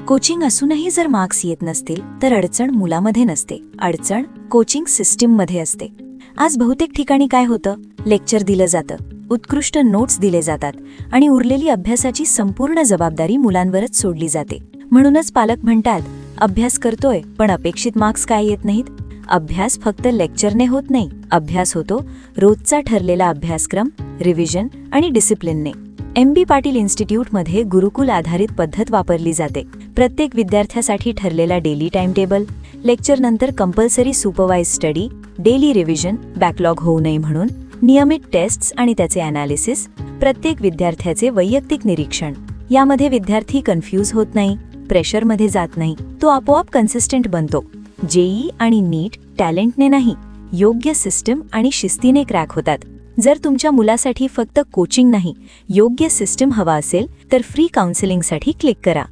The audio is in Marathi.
कोचिंग असूनही जर मार्क्स येत नसतील तर अडचण मुलामध्ये नसते, अडचण कोचिंग सिस्टीममध्ये असते. आज बहुतेक ठिकाणी काय होतं, लेक्चर दिलं जातं, उत्कृष्ट नोट्स दिले जातात आणि उरलेली अभ्यासाची संपूर्ण जबाबदारी मुलांवरच सोडली जाते. म्हणूनच पालक म्हणतात, अभ्यास करतोय पण अपेक्षित मार्क्स काय येत नाहीत. अभ्यास फक्त लेक्चरने होत नाही, अभ्यास होतो रोजचा ठरलेला अभ्यासक्रम, रिव्हिजन आणि डिसिप्लिनने. MB पाटील इन्स्टिट्यूटमध्ये गुरुकुल आधारित पद्धत वापरली जाते. प्रत्येक विद्यार्थ्यासाठी ठरलेला डेली टाइम टेबल, लेक्चर नंतर compulsory supervise study, daily revision, backlog होऊ नये म्हणून, नियमित टेस्ट्स आणि त्याचे ॲनालिसिस, प्रत्येक विद्यार्थ्याचे वैयक्तिक निरीक्षण. यामध्ये विद्यार्थी कन्फ्यूज होत नाही, प्रेशरमध्ये जात नाही, तो आपोआप कन्सिस्टंट बनतो. JEE आणि नीट टॅलेंटने नाही, योग्य सिस्टम आणि शिस्तीने क्रॅक होतात. जर तुमच्या मुलासाठी फक्त कोचिंग नाही, योग्य सिस्टम हवा असेल तर फ्री काउन्सिलिंगसाठी क्लिक करा.